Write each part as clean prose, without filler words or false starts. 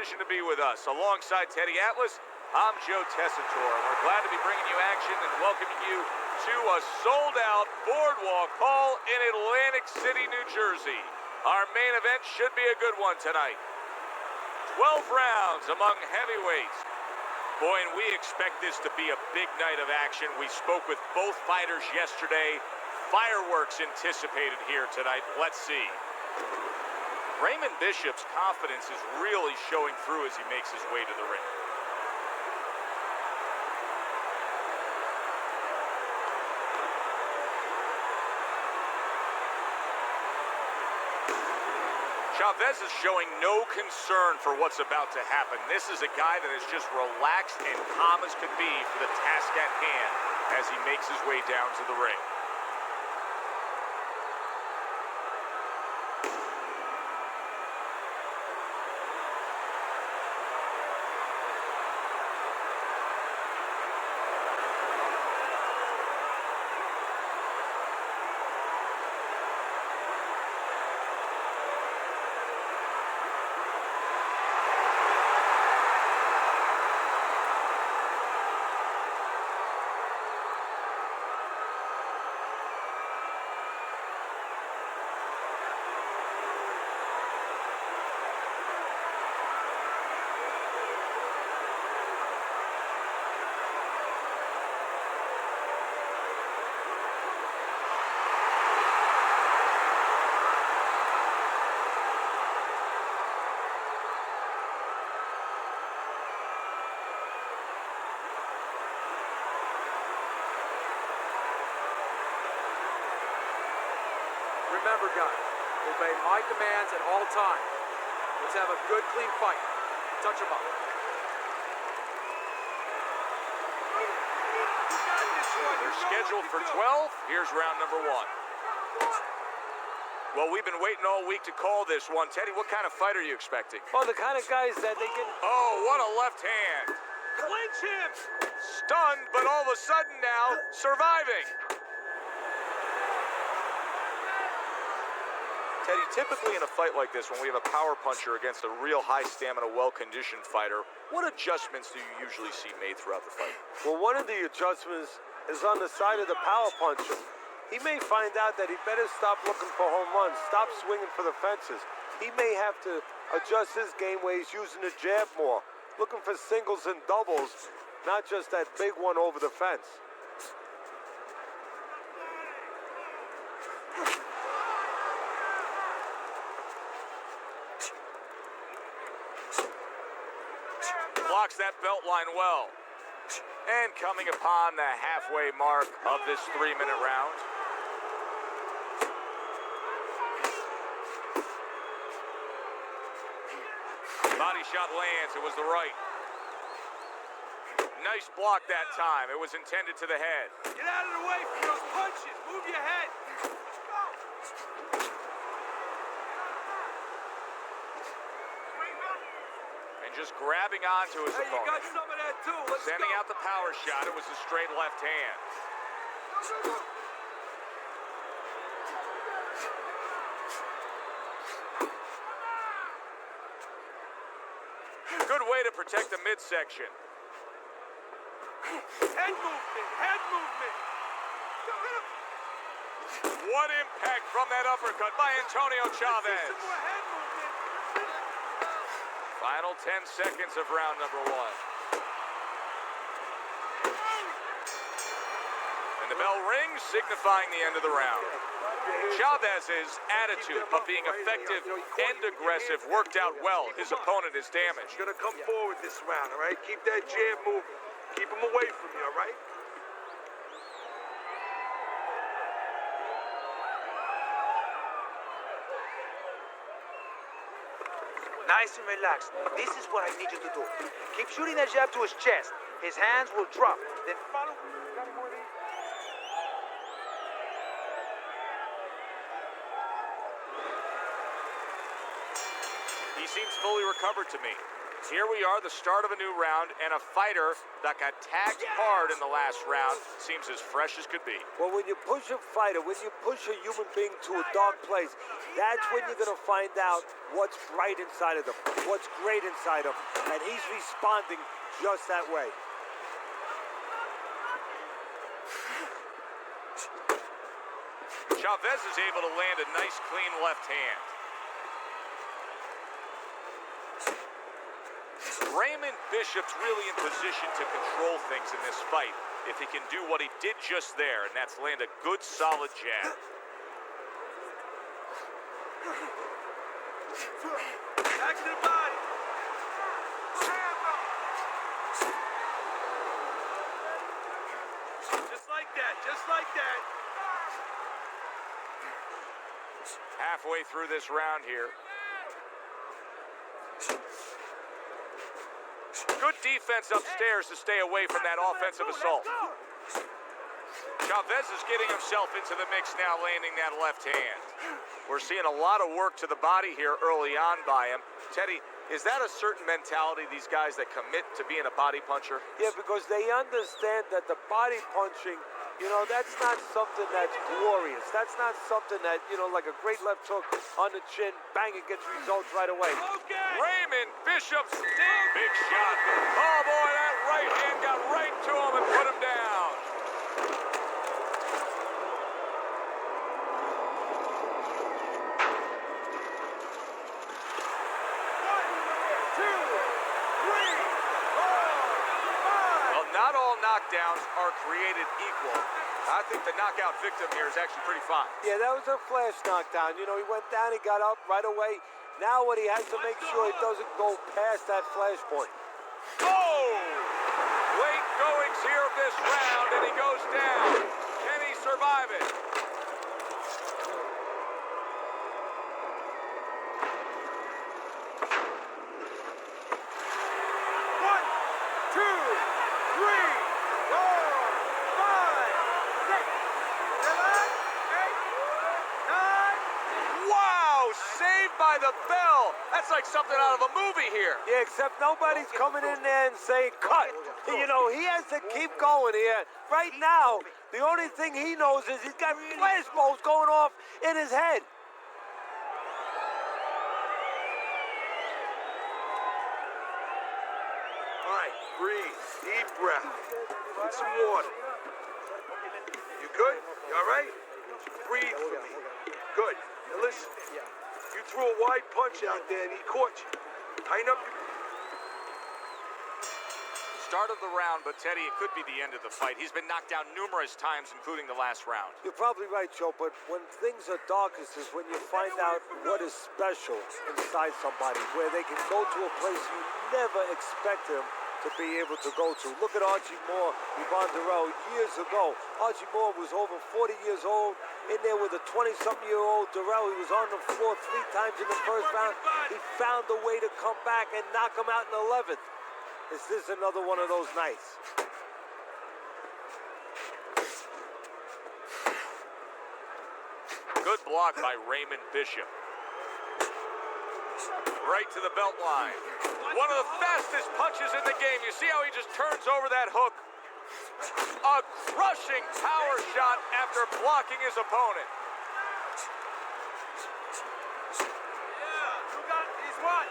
decision to be with us. Alongside Teddy Atlas, I'm Joe Tessitore, and we're glad to be bringing you action and welcoming you to a sold-out boardwalk hall in Atlantic City, New Jersey. Our main event should be a good one tonight. 12 rounds among heavyweights. Boy, and we expect this to be a big night of action. We spoke with both fighters yesterday. Fireworks anticipated here tonight. Let's see. Raymond Bishop's confidence is really showing through as he makes his way to the ring. Chavez is showing no concern for what's about to happen. This is a guy that is just relaxed and calm as could be for the task at hand as he makes his way down to the ring. Remember, guys, obey my commands at all times. Let's have a good, clean fight. Touch him up. They're scheduled for 12. Here's round number 1. Well, we've been waiting all week to call this one. Teddy, what kind of fight are you expecting? Oh, the kind of guys that they can... Oh, what a left hand. Clinch him! Stunned, but all of a sudden now, surviving. Teddy, typically in a fight like this, when we have a power puncher against a real high-stamina, well-conditioned fighter, what adjustments do you usually see made throughout the fight? Well, one of the adjustments is on the side of the power puncher. He may find out that he better stop looking for home runs, stop swinging for the fences. He may have to adjust his game where he's using the jab more, looking for singles and doubles, not just that big one over the fence. Blocks that belt line well. And coming upon the halfway mark of this 3-minute round. Body shot lands. It was the right. Nice block that time. It was intended to the head. Get out of the way from those punches. Move your head. And just grabbing onto his Hey, you got opponent. some of that too. Let's Sending go. out the power shot. It was a straight left hand. Good way to protect the midsection. Head movement. Head movement. What impact from that uppercut by Antonio Chavez. Some more head movement. Final 10 seconds of round number 1. And the bell rings, signifying the end of the round. Chavez's attitude of being effective and aggressive worked out well. His opponent is damaged. You're gonna come forward this round, all right? Keep that jab moving. Keep him away from you, all right? Nice and relaxed. This is what I need you to do. Keep shooting that jab to his chest. His hands will drop. Then follow. Got any more of these? He seems fully recovered to me. Here we are, the start of a new round, and a fighter that got tagged hard in the last round seems as fresh as could be. Well, when you push a fighter, when you push a human being to a dark place, that's when you're going to find out what's right inside of them, what's great inside of them. And he's responding just that way. Chavez is able to land a nice, clean left hand. Raymond Bishop's really in position to control things in this fight if he can do what he did just there, and that's land a good, solid jab. Back to the body. Just like that, just like that. Halfway through this round here. Good defense upstairs to stay away from that offensive assault. Chavez is getting himself into the mix now, landing that left hand. We're seeing a lot of work to the body here early on by him. Teddy, is that a certain mentality, these guys that commit to being a body puncher? Yeah, because they understand that the body punching, you know, that's not something that's glorious. That's not something that, you know, like a great left hook on the chin, bang, it gets results right away. Raymond Bishop's big shot. Oh boy, that right hand got right to him and put him down. Well, not all knockdowns are created equal. I think the knockout victim here is actually pretty fine. Yeah, that was a flash knockdown. You know, he went down, he got up right away. Now what he has to make sure he doesn't go past that flash point. Oh! Late goings here of this round, and he goes down. Can he survive it? One, two, three, four, five, six, seven, eight, nine. Wow! Saved by the bell. That's like something out of a movie here. Yeah, except nobody's coming in there and saying cut. You know, he has to keep going here. Right now, the only thing he knows is he's got flash bulbs going off in his head. All right, breathe, deep breath. Drink some water. You good? You all right? Breathe for me. Good. Now listen, you threw a wide punch out there and he caught you. Tighten up your... Start of the round, but Teddy, it could be the end of the fight. He's been knocked down numerous times, including the last round. You're probably right, Joe, but when things are darkest is when you find out what is special inside somebody, where they can go to a place you never expected them to be able to go to. Look at Archie Moore, Yvonne Durrell, years ago. Archie Moore was over 40 years old, in there with a 20-something-year-old Durrell. He was on the floor 3 times in the first round. He found a way to come back and knock him out in the 11th. Is this another one of those nights? Good block by Raymond Bishop. Right to the belt line. One of the fastest punches in the game. You see how he just turns over that hook? A crushing power shot after blocking his opponent. Yeah, you got these one.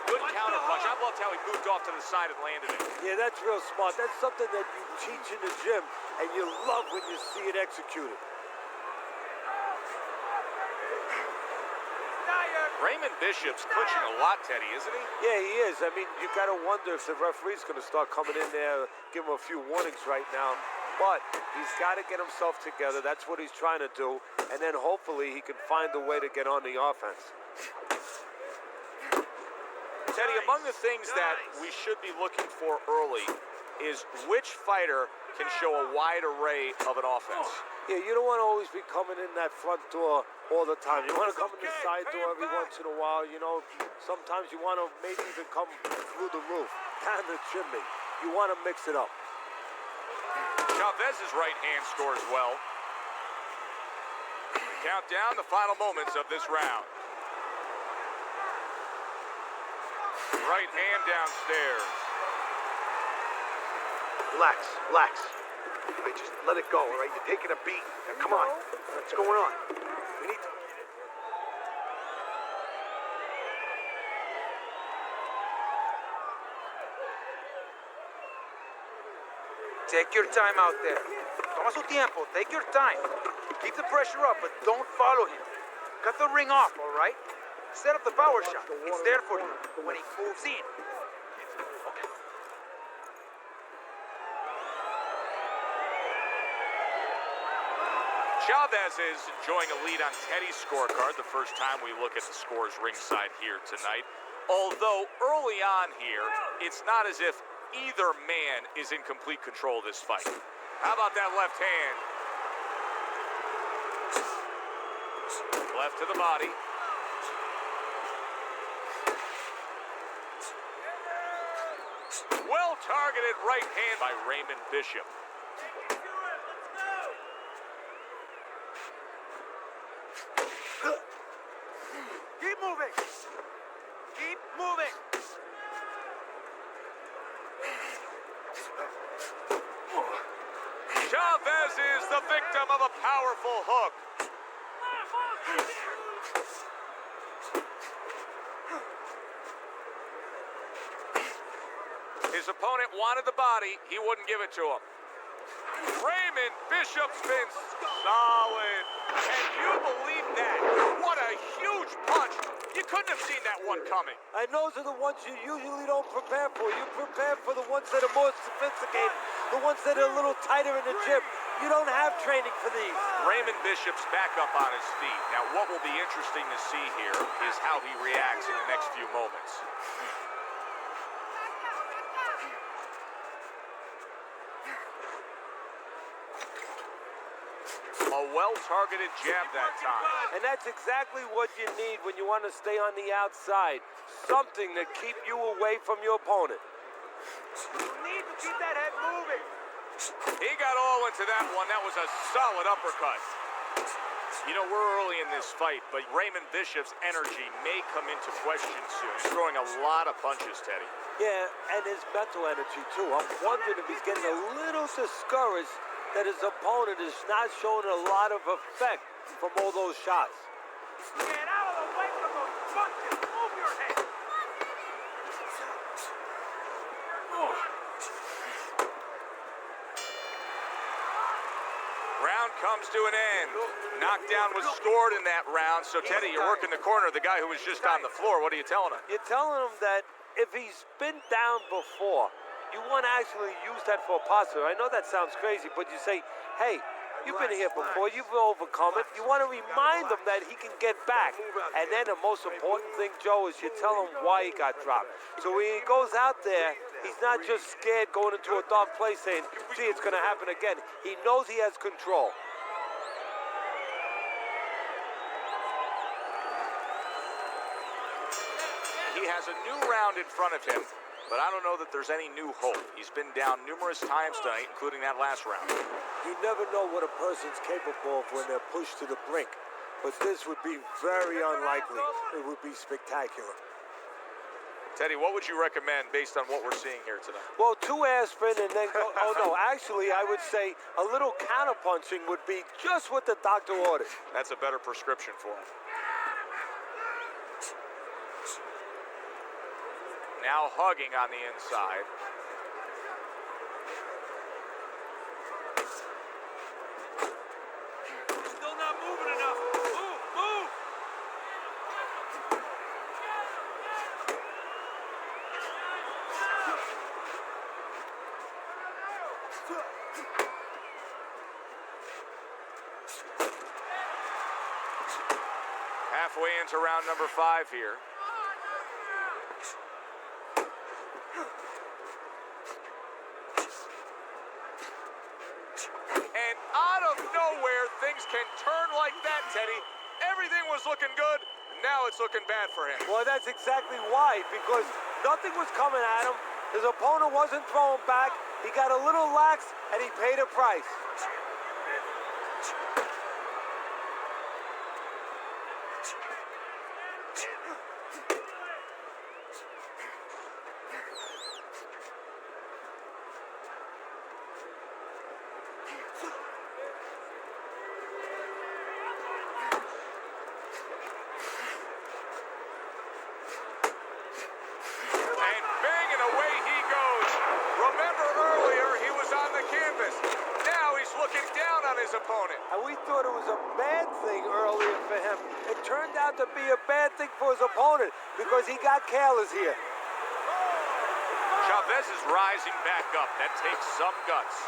Good counter punch. I loved how he moved off to the side and landed it. Yeah, that's real smart. That's something that you teach in the gym, and you love when you see it executed. Raymond Bishop's clinching a lot, Teddy, isn't he? Yeah, he is. I mean, you got to wonder if the referee's going to start coming in there, give him a few warnings right now. But he's got to get himself together. That's what he's trying to do. And then hopefully he can find a way to get on the offense. Teddy, among the things that we should be looking for early is which fighter can show a wide array of an offense. Yeah, you don't want to always be coming in that front door all the time. You want to come in the side door every once in a while. You know, sometimes you want to maybe even come through the roof, down the chimney. You want to mix it up. Chavez's right hand scores well. Count down the final moments of this round. Right hand downstairs. Relax, relax. All right, just let it go, all right? You're taking a beat. Now, come on. What's going on? We need to... Take your time out there. Toma su tiempo. Take your time. Keep the pressure up, but don't follow him. Cut the ring off, all right? Set up the power shot. It's there for you when he moves in. Chavez is enjoying a lead on Teddy's scorecard the first time we look at the scores ringside here tonight. Although early on here, it's not as if either man is in complete control of this fight. How about that left hand? Left to the body. Well-targeted right hand by Raymond Bishop. Keep moving. Keep moving. Chavez is the victim of a powerful hook. His opponent wanted the body, he wouldn't give it to him. Raymond Bishop's been solid. Can you believe that? What a huge punch. You couldn't have seen that one coming. And those are the ones you usually don't prepare for. You prepare for the ones that are more sophisticated, the ones that are a little tighter in the gym. You don't have training for these. Raymond Bishop's back up on his feet. Now, what will be interesting to see here is how he reacts in the next few moments. A well-targeted jab that time. And that's exactly what you need when you want to stay on the outside. Something to keep you away from your opponent. You need to keep that head moving. He got all into that one. That was a solid uppercut. You know, we're early in this fight, but Raymond Bishop's energy may come into question soon. He's throwing a lot of punches, Teddy. Yeah, and his mental energy, too. I'm wondering if he's getting a little discouraged that his opponent is not showing a lot of effect from all those shots. Get out of the way from those punches. Move your head. Round comes to an end. Knockdown was scored in that round. So, Teddy, you're working the corner. The guy who was just on the floor. What are you telling him? You're telling him that if he's been down before, you want to actually use that for a positive. I know that sounds crazy, but you say, hey, you've been here before, you've overcome it. You want to remind him that he can get back. And then the most important thing, Joe, is you tell him why he got dropped. So when he goes out there, he's not just scared going into a dark place saying, gee, it's going to happen again. He knows he has control. He has a new round in front of him, but I don't know that there's any new hope. He's been down numerous times tonight, including that last round. You never know what a person's capable of when they're pushed to the brink. But this would be very unlikely. It would be spectacular. Teddy, what would you recommend based on what we're seeing here tonight? Well, 2 aspirin and then go, oh no, actually I would say a little counterpunching would be just what the doctor ordered. That's a better prescription for him. Now hugging on the inside. Still not moving enough. Move, move. Halfway into round number 5 here. And out of nowhere, things can turn like that, Teddy. Everything was looking good. Now it's looking bad for him. Well, that's exactly why, because nothing was coming at him. His opponent wasn't throwing back. He got a little lax, and he paid a price. opponent. And we thought it was a bad thing earlier for him. It turned out to be a bad thing for his opponent because he got careless here. Chavez is rising back up. That takes some guts.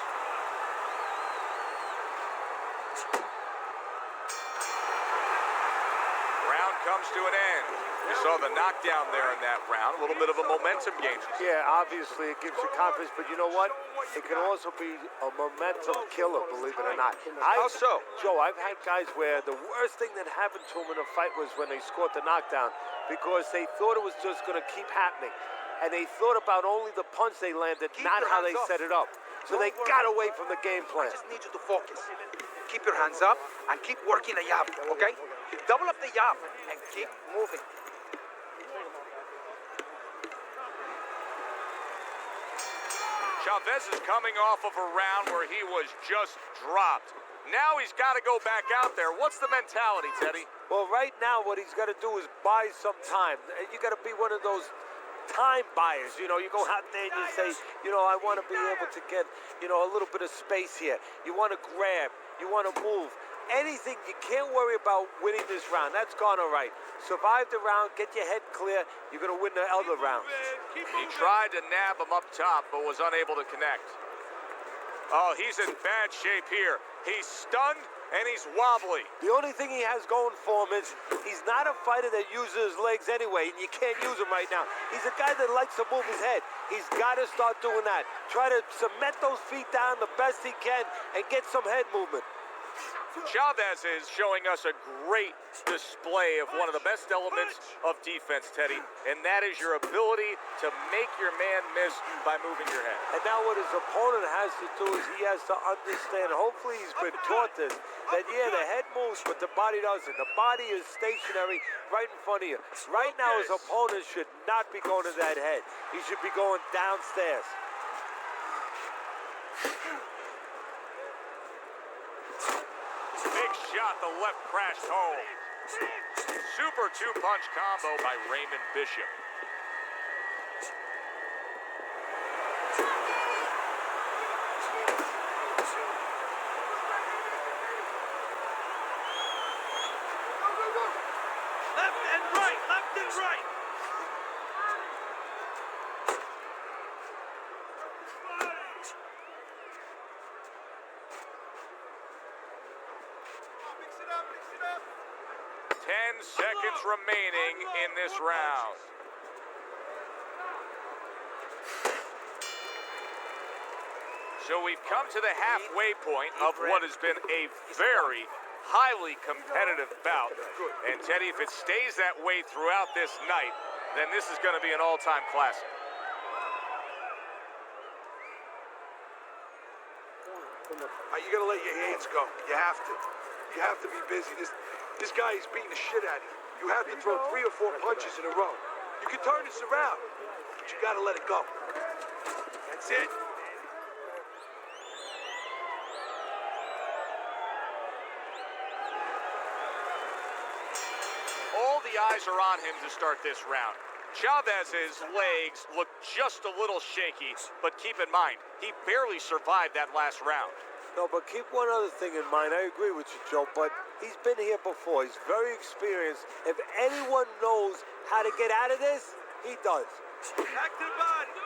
Round comes to an end. We saw the knockdown there in that round. A little bit of a momentum gain. Yeah, obviously it gives you confidence, but you know what? It can also be a momentum killer, believe it or not. How so? Joe, I've had guys where the worst thing that happened to them in a fight was when they scored the knockdown because they thought it was just going to keep happening. And they thought about only the punch they landed, not how they set it up. So they got away from the game plan. I just need you to focus. Keep your hands up and keep working the jab, okay? Double up the jab and keep moving. Chavez is coming off of a round where he was just dropped. Now he's got to go back out there. What's the mentality, Teddy? Well, right now what he's got to do is buy some time. You got to be one of those time buyers. You know, you go out there and you say, you know, I want to be able to get, you know, a little bit of space here. You want to grab. You want to move. Anything, you can't worry about winning this round. That's gone all right. Survive the round, get your head clear, you're going to win the other rounds. He tried to nab him up top, but was unable to connect. Oh, he's in bad shape here. He's stunned and he's wobbly. The only thing he has going for him is he's not a fighter that uses his legs anyway, and you can't use him right now. He's a guy that likes to move his head. He's got to start doing that. Try to cement those feet down the best he can and get some head movement. Chavez is showing us a great display of one of the best elements of defense, Teddy, and that is your ability to make your man miss by moving your head. And now what his opponent has to do is he has to understand, hopefully he's been taught this, that yeah, the head moves, but the body doesn't. The body is stationary right in front of you. Right now his opponent should not be going to that head. He should be going downstairs. Big shot, the left crashed home. Super two-punch combo by Raymond Bishop. Left and right, left and right. Mix it up, mix it up. 10 seconds remaining in this round. So we've come to the halfway point of what has been a very highly competitive bout. And Teddy, if it stays that way throughout this night, then this is going to be an all-time classic. You gotta let your hands go. You have to. You have to be busy. This guy is beating the shit out of you. You have to throw 3 or 4 punches in a row. You can turn this around, but you gotta let it go. That's it. All the eyes are on him to start this round. Chavez's legs look just a little shaky, but keep in mind, he barely survived that last round. No, but keep one other thing in mind. I agree with you, Joe, but he's been here before. He's very experienced. If anyone knows how to get out of this, he does. Back to the body.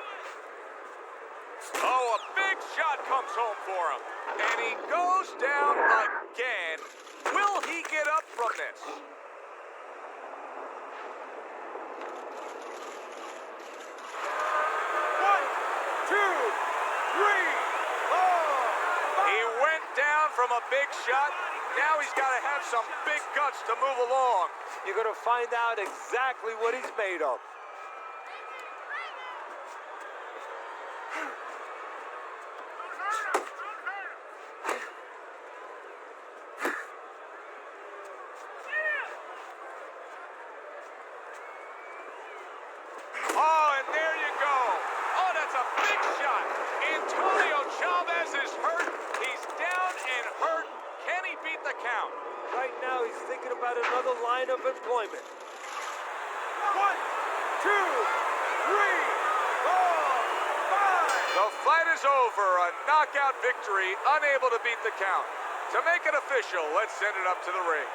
Oh, a big shot comes home for him. And he goes down again. Will he get up from this? From a big shot, now he's got to have some big guts to move along. You're going to find out exactly what he's made of. Oh, and there you go. Oh, that's a big shot. Antonio Chavez is hurt. He's down and hurt. Can he beat the count? Right now, he's thinking about another line of employment. 1, 2, 3, 4, 5. The fight is over. A knockout victory, unable to beat the count. To make it official, let's send it up to the ring.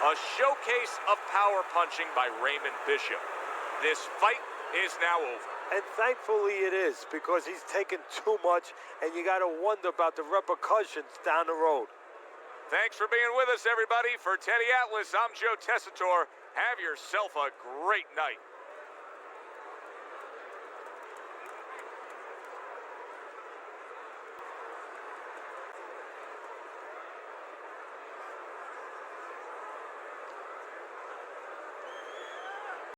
A showcase of power punching by Raymond Bishop. This fight is now over. And thankfully it is, because he's taken too much, and you got to wonder about the repercussions down the road. Thanks for being with us, everybody. For Teddy Atlas, I'm Joe Tessitore. Have yourself a great night.